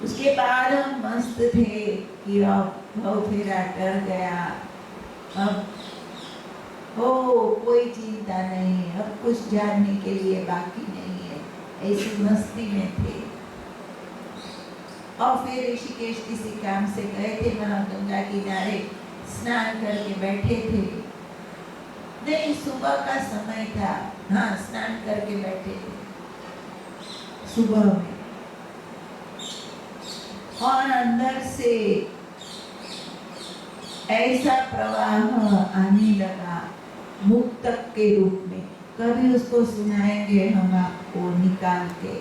उसके बाद हम मस्त थे कि अब भव फेरा कर गया, अब हो कोई चिंता नहीं, अब कुछ जानने के लिए बाकी नहीं है, ऐसी मस्ती में थे। और फिर ऋषिकेश किसी काम से गए थे, वहां गंगा किनारे स्नान करके बैठे थे। नहीं, सुबह का समय था, हाँ स्नान करके बैठे थे सुबह में, और अंदर से ऐसा प्रवाह आने लगा मुक्तक के रूप में। कभी उसको सुनाएंगे हम आपको निकाल के।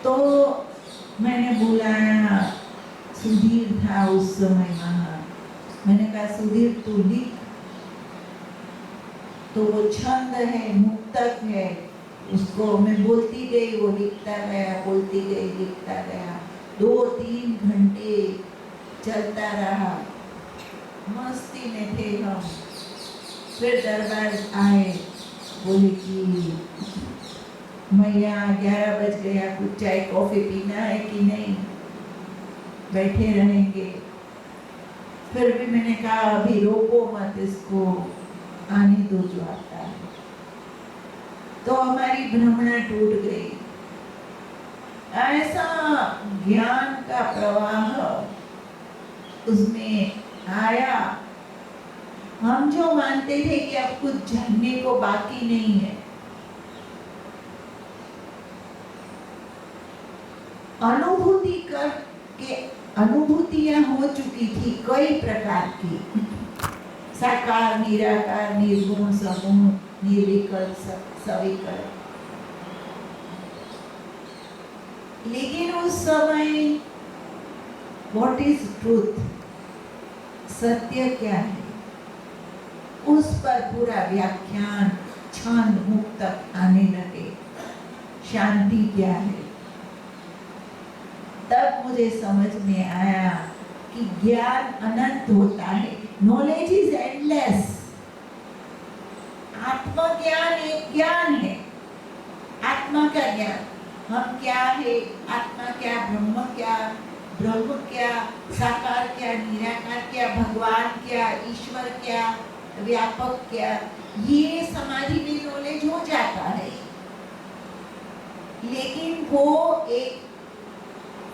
तो मैंने बुलाया, सुधीर था उस समय वहां। मैंने कहा सुधीर तू लिख। तो वो छंद है, मुक्तक है, उसको मैं बोलती गई, वो लिखता गया, बोलती गई, लिखता गया। 2-3 घंटे चलता रहा, मस्ती में थे हम। फिर दरबार आए, बोले कि मैया 11 बज गया, कुछ चाय कॉफी पीना है कि नहीं, बैठे रहेंगे। फिर भी मैंने कहा अभी रोको मत इसको, आने दो जो आता है। तो हमारी भ्रमणा टूट गई। ऐसा ज्ञान का प्रवाह उसमें आया। हम जो मानते थे कि अब कुछ जानने को बाकी नहीं है, अनुभूति करके अनुभूतियां हो चुकी थी कई प्रकार की, साकार, निराकार, निर्गुण, समूह, निर्विकल्प, सविकल्प। लेकिन उस समय व्हाट इज ट्रूथ, सत्य क्या है, उस पर पूरा व्याख्यान छंद मुक्तक आने लगे। शांति क्या है, तब मुझे समझ में आया कि ज्ञान अनंत होता है। Knowledge is endless. आत्मज्ञान एक ज्ञान है, आत्मा का ज्ञान, हम क्या है, आत्मा क्या, ब्रह्म क्या, ब्रह्म क्या, साकार क्या, निराकार क्या, भगवान क्या, ईश्वर क्या, व्यापक क्या, ये समाधि में नॉलेज हो जाता है। लेकिन वो एक,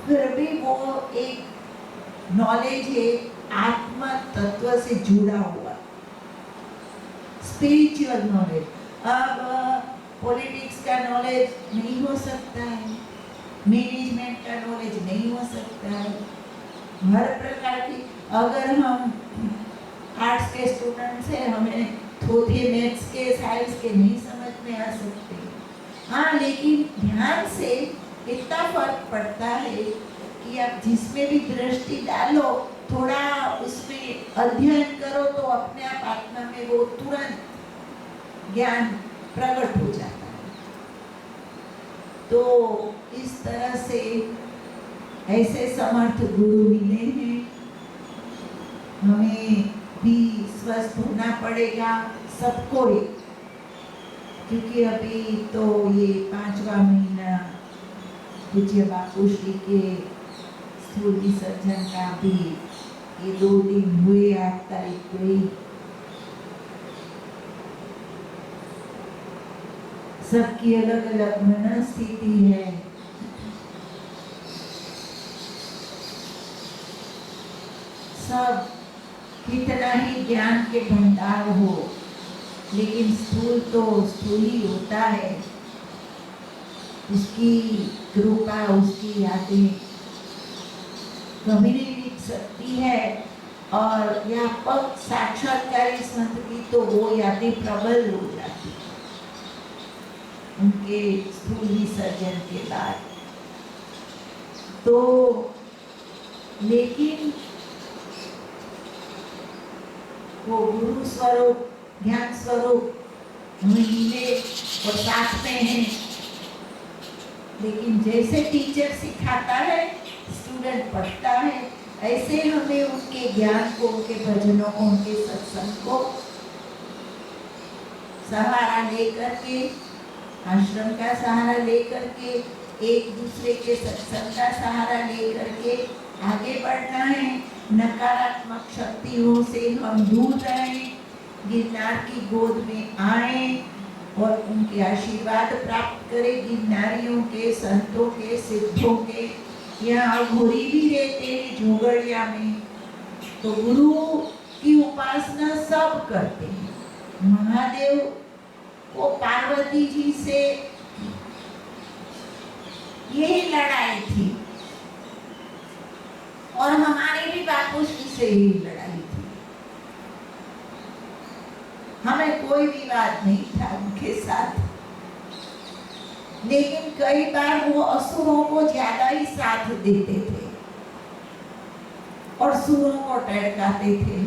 फिर भी वो एक नॉलेज है आत्मा तत्व से जुड़ा हुआ, स्पिरिचुअल नॉलेज। अब पॉलिटिक्स का नॉलेज नहीं हो सकता है, मैनेजमेंट का नॉलेज नहीं हो सकता है, हर प्रकार की। अगर हम आर्ट्स के स्टूडेंट्स हैं, हमें थोड़े मैथ्स के, साइंस के नहीं समझ में आ सकते। हाँ, लेकिन ध्यान से इतना फर्क पड़ता है कि आप जिसमें भी दृष्टि डालो, थोड़ा उसमें अध्ययन करो, तो अपने आप आत्मा में वो तुरंत ज्ञान प्रकट हो जाता है। तो इस तरह से ऐसे समर्थ गुरु मिले हैं। हमें भी स्वस्थ होना पड़ेगा सबको ही, क्योंकि अभी तो ये 5वां महीना पूज्य बापू श्री के स्थूल विसर्जन का भी ये 2 दिन हुए, 8 तारीख को ही। सबकी अलग अलग मनस्थिति है। सब कितना ही ज्ञान के भंडार हो, लेकिन स्थूल तो स्थूल ही होता है। उसकी कृपा, उसकी यादें कभी नहीं लिख सकती है। और व्यापक साक्षात्कारी संत की तो वो यादें प्रबल हो जाती उनके स्थूल विसर्जन के बाद। तो लेकिन वो गुरु स्वरूप, ज्ञान स्वरूप मिले और साथ में हैं। लेकिन जैसे टीचर सिखाता है, स्टूडेंट पढ़ता है, ऐसे हमें उनके ज्ञान को, उनके भजनों को, उनके सत्संग को सहारा लेकर के आश्रम का सहारा लेकर के, एक दूसरे के सत्संग का सहारा लेकर के आगे बढ़ना है। नकारात्मक शक्तियों से हम दूर रहें, गिरनार की गोद में आए और उनके आशीर्वाद प्राप्त करें। गिरनारियों के, संतों के, सिद्धों के। यहाँ घोरी भी रहते हैं झोगड़िया में, तो गुरु की उपासना सब करते हैं। महादेव को पार्वती जी से यही लड़ाई थी और हमारी भी बापूश्री से यही लड़ाई थी। हमें कोई विवाद नहीं था उनके साथ, लेकिन कई बार वो असुरों को ज्यादा ही साथ देते थे और सुरों को टड़काते थे।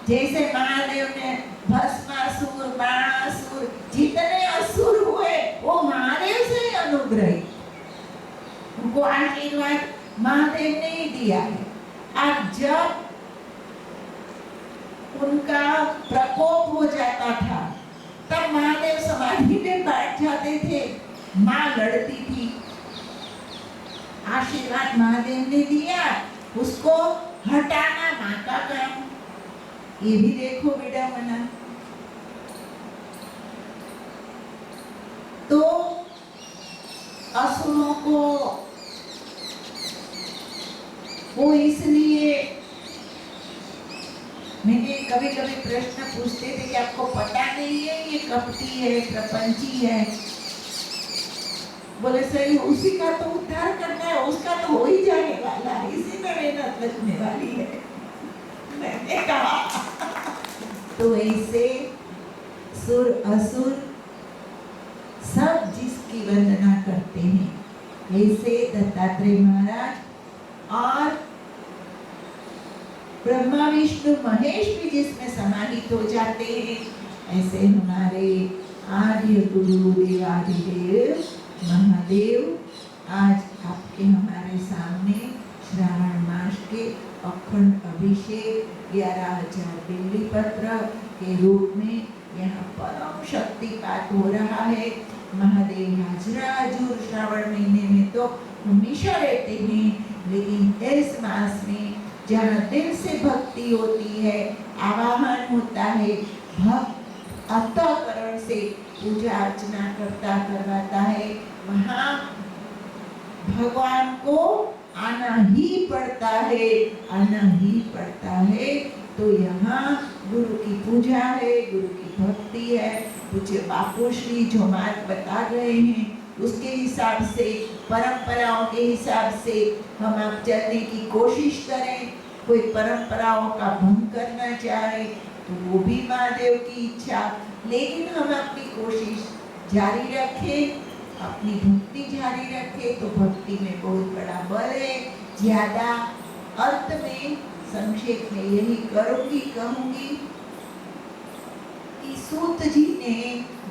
जैसे महादेव ने भस्मासुर, बाणासुर, जितने असुर हुए वो महादेव से अनुग्रहित, उनको आशीर्वाद महादेव ने ही दिया है। और जब उनका प्रकोप हो जाता था तब महादेव समाधि में बैठ जाते थे, माँ लड़ती थी। आशीर्वाद महादेव ने दिया, उसको हटाना माँ का काम। ये भी देखो विडंबना। तो असुरों को वो इसलिए, मैंने कभी कभी प्रश्न पूछते थे कि आपको पता नहीं है ये कपटी है, प्रपंची है? बोले सही, उसी का तो उद्धार करना है, उसका तो हो ही जाने वाला है, इसी में मेहनत लगने वाली है। मैंने कहा तो ऐसे सुर असुर सब जिसकी वंदना करते हैं, ऐसे दत्तात्रेय महाराज और ब्रह्मा विष्णु महेश भी जिसमें समाहित हो जाते हैं, ऐसे हमारे आद्य गुरु देवादिदेव महादेव आज आपके हमारे सामने श्रावण मास के अखंड अभिषेक 11,000 बिल्ली पत्र के रूप में यहाँ परम शक्तिपात हो रहा है। महादेव हाजरा हजूर श्रावण महीने में तो हमेशा रहते हैं, लेकिन इस मास में जहाँ दिल से भक्ति होती है, आवाहन होता है, भक्त अंतःकरण से पूजा अर्चना करवाता है, वहाँ भगवान को आना ही पड़ता है, आना ही पड़ता है। तो यहाँ गुरु की पूजा है, गुरु की भक्ति है। पूज्य बापूश्री जो मार्ग बता रहे हैं उसके हिसाब से, परंपराओं के हिसाब से हम आप चलने की कोशिश करें। कोई परंपराओं का भंग करना चाहे तो वो भी महादेव की इच्छा, लेकिन हम अपनी कोशिश जारी रखें, अपनी भक्ति जारी रखें तो भक्ति में बहुत बड़ा बल है। ज्यादा अंत में संक्षेप में यही कहूंगी कि सूत जी ने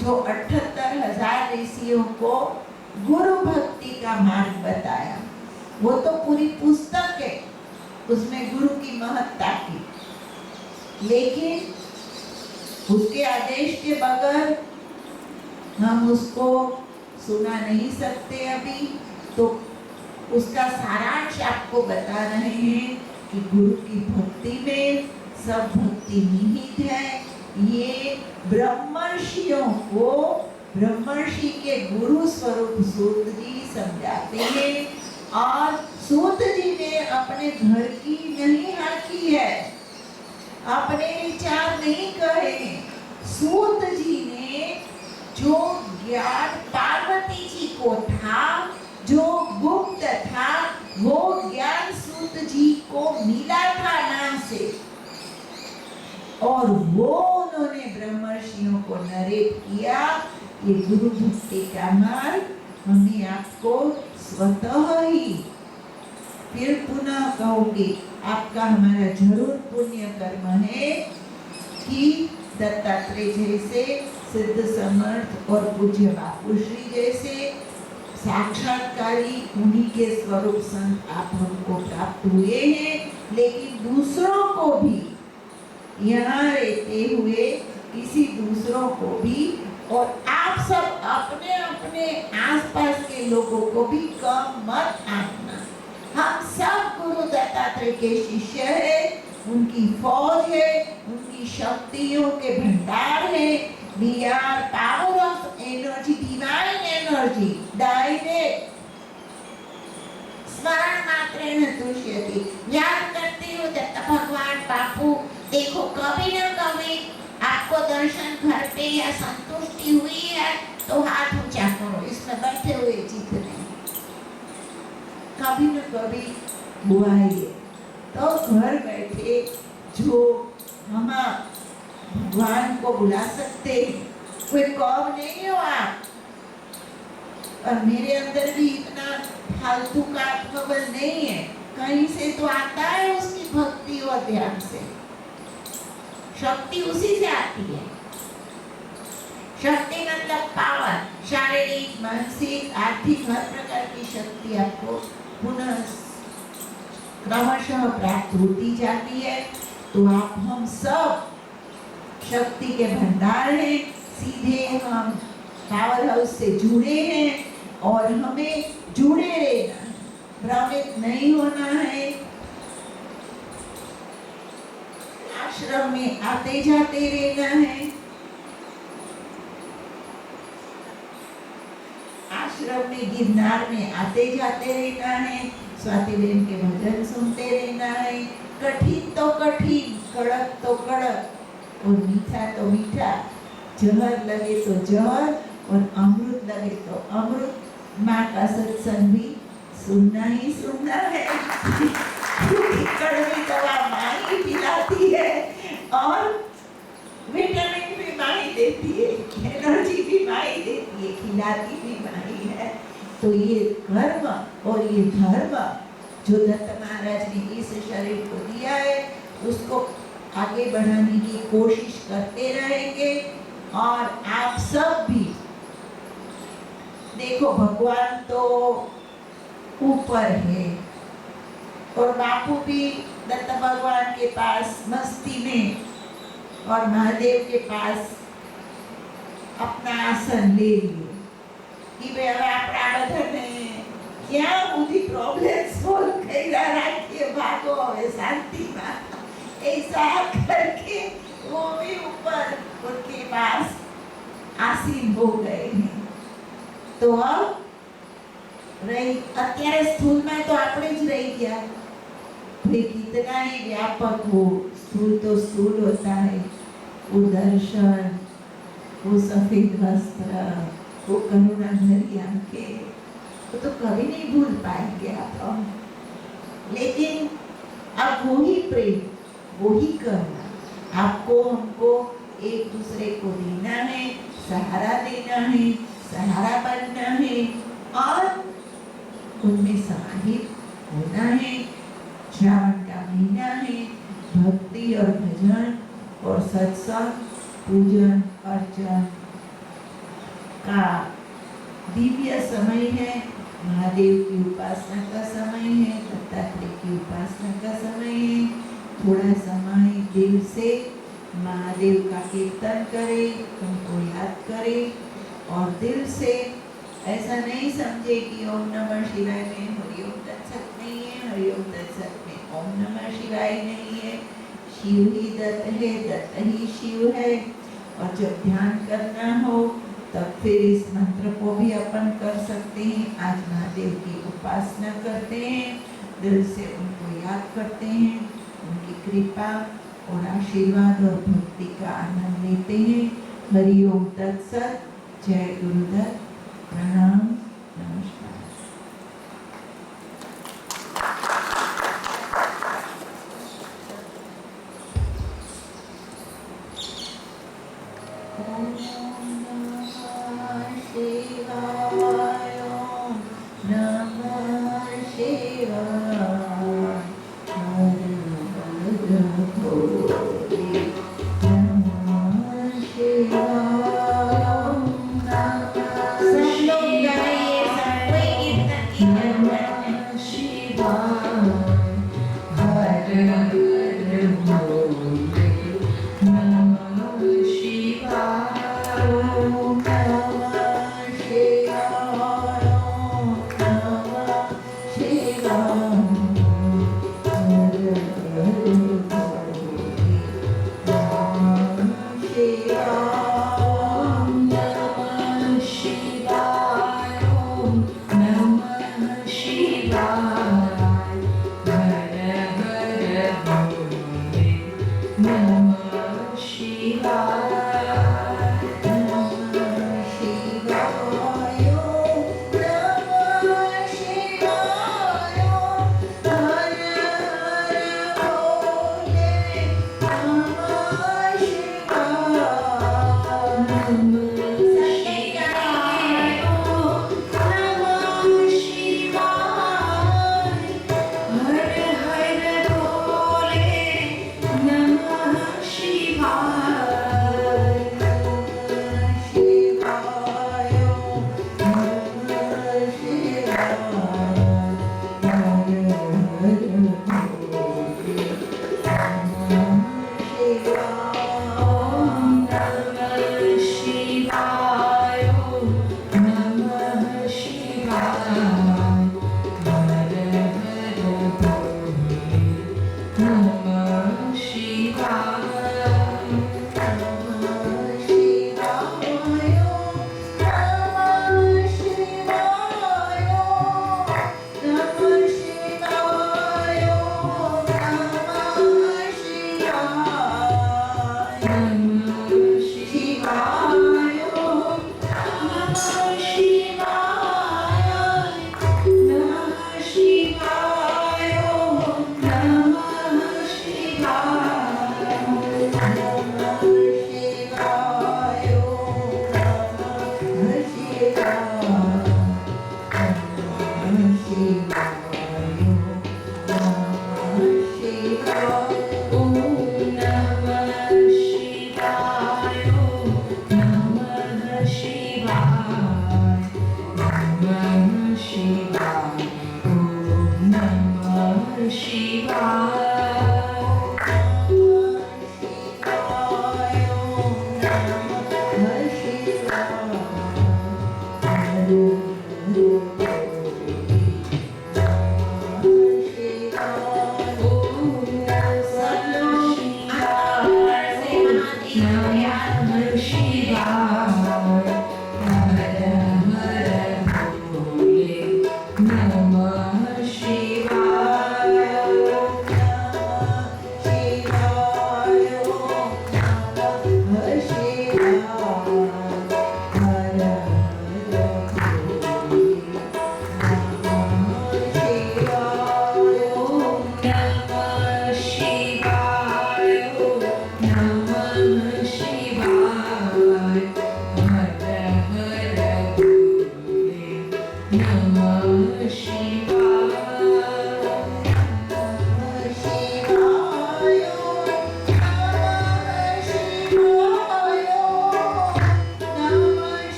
जो 78,000 ऋषियों को गुरु भक्ति का मार्ग बताया, वो तो पूरी पुस्तक है, उसमें गुरु की महत्ता की, लेकिन उसके आदेश के बगैर हम उसको सुना नहीं सकते अभी। तो उसका सारांश आपको बता रहे हैं कि गुरु की भक्ति में सब भक्ति निहित है। ये ब्रह्मर्षियों को ब्रह्मर्षि के गुरु स्वरूप सूत जी समझाते हैं, और सूत जी ने अपने घर की नहीं हाकी है, अपने विचार नहीं कहे। सूत जी ने जो ज्ञान पार्वती जी को था, जो गुप्त था, वो ज्ञान सूत जी को मिला था नाम से, और वो उन्होंने ब्रह्मर्षियों को नरेट किया। ये गुरु भक्ति का मार्ग हमें आपको स्वतः ही, फिर पुनः कहूंगी, आपका हमारा जरूर पुण्य कर्म है कि दत्तात्रेय जैसे सिद्ध समर्थ और पूज्य बापूश्री जैसे साक्षात्कारी उन्हीं के स्वरूप संत आप हमको प्राप्त हुए हैं। लेकिन दूसरों को भी यहाँ रहते हुए किसी दूसरों को भी और आप सब अपने अपने आसपास के लोगों को भी कम मत आंकना। हम सब गुरु दत्तात्रेय के शिष्य हैं, उनकी फौज है, उनकी शक्तियों के भंडार है। We are power of energy, divine energy, direct. स्मरण मात्रेण तुष्यति। याद करते हो दत्त भगवान बापू, देखो कभी न कभी आपको दर्शन घर पे या संतुष्टि हुई है तो हाथ ऊंचा करो, इसमें बैठे हुए चित्त नहीं, कभी न कभी हुआ है तो घर बैठे जो हम भगवान को बुला सकते हैं। कोई कौम नहीं हो आप, और मेरे अंदर भी इतना फालतू का आत्मबल नहीं है, कहीं से तो आता है उसकी भक्ति और ध्यान से, शक्ति उसी से आती है। शक्ति मतलब पावर, शारीरिक, मानसिक, आर्थिक हर प्रकार की शक्ति आपको पुनः क्रमशः प्राप्त होती जाती है। तो आप हम सब शक्ति के भंडार हैं, सीधे हम पावर हाउस से जुड़े हैं और हमें जुड़े रहना, भ्रमित नहीं होना है। आश्रम में आते जाते रहना है, आश्रम में गिरनार में आते जाते रहना है, स्वाति बहन के भजन सुनते रहना है। कठिन तो कठिन, कड़क तो कड़क और मीठा तो मीठा, जहर लगे तो जहर और अमृत लगे तो अमृत। माँ का सत्संग भी सुनना ही सुनना है। कड़वी दवा माँ ही पिलाती है और विटामिन भी माँ ही देती है, एनर्जी भी माँ ही देती है, खिलाती भी माँ ही है। तो ये कर्म और ये धर्म जो दत्त महाराज ने इस शरीर को दिया है उसको आगे बढ़ाने की कोशिश करते रहेंगे। और आप सब भी देखो, भगवान तो ऊपर है और बापू भी दत्त भगवान के पास मस्ती में और महादेव के पास अपना आसन ले लिए कि वे હવે આપણા બધાને ક્યાં બધી પ્રોબ્લેમ સોલ્વ કર્યા રાખીએ, ભાગો હવે શાંતિમાં, ऐसा करके वो भी ऊपर उनके पास आसीन हो गए हैं। तो अब रही અત્યારે સ્થૂળમાં તો આપણે જ રહી ગયા, भाई कितना ही व्यापक हो, स्थूल तो स्थूल होता है, वो दर्शन, वो सफेद वस्त्र, वो करुणा भरी आंखें, वो तो कभी नहीं भूल पाएंगे आप हम। लेकिन अब वो ही प्रेम, वो ही करना, आपको हमको एक दूसरे को देना है, सहारा देना है, सहारा बनना है और उनमें समाहित होना है। श्रावण का महीना है, भक्ति और भजन और सत्संग, पूजन अर्चन का दिव्य समय है। महादेव की उपासना का समय है, दत्तात्रेय की उपासना का समय है। थोड़ा समय दिल से महादेव का कीर्तन करें, उनको याद करें और दिल से ऐसा नहीं समझे कि ओम नमः शिवाय में हरिओम तत्सत नहीं है, हरिओम तत्सत में ओम नमः शिवाय नहीं है। शिव ही दत्त है, दत्त ही शिव है। और जब ध्यान करना हो तब फिर इस मंत्र को भी अपन कर सकते हैं। आज महादेव की उपासना करते हैं, दिल से उनको याद करते हैं, उनकी कृपा और आशीर्वाद और भक्ति का आनंद लेते हैं। हरिओम तत्सत। जय गुरुदत्त। प्रणाम, नमस्कार।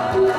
Om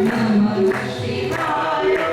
Namah Shivaya.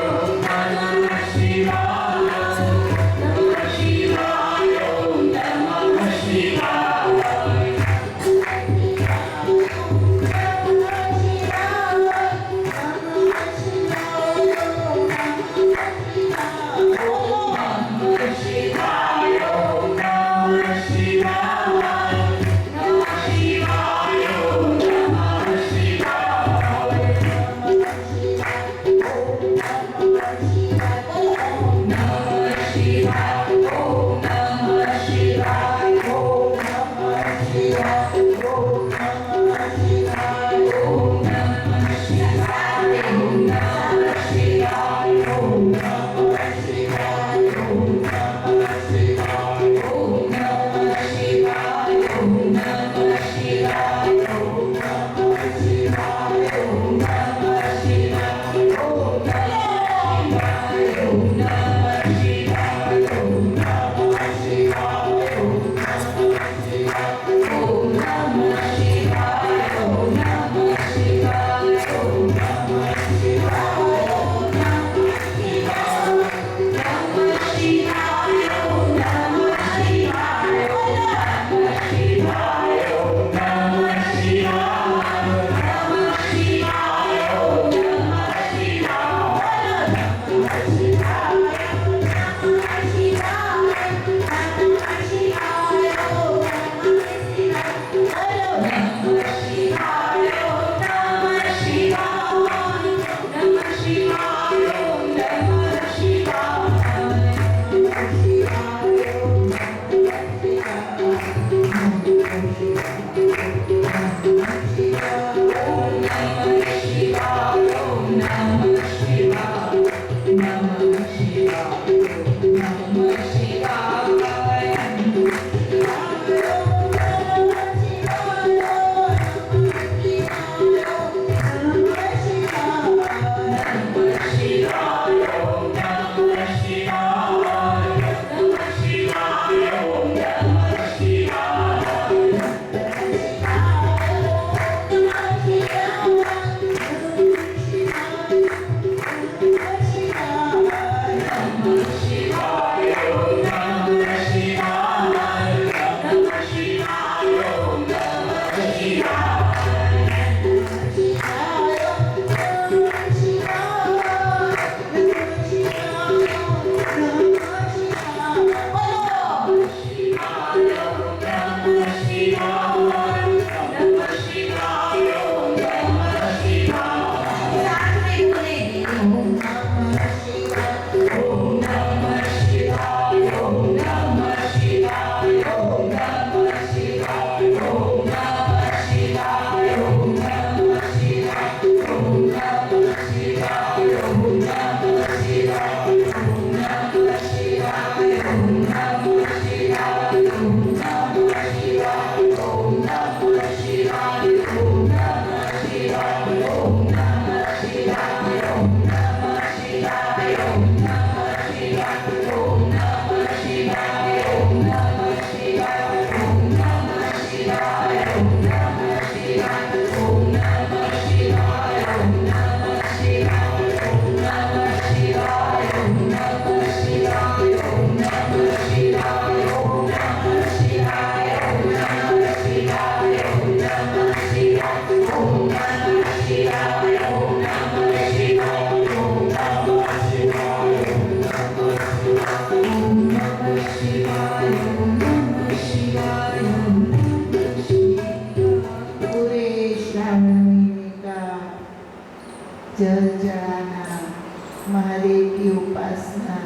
उपासना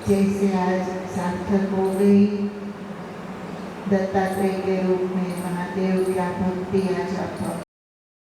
जैसे आज सार्थक हो गई। दत्तात्रेय के रूप में महादेव क्या भक्ति आज आप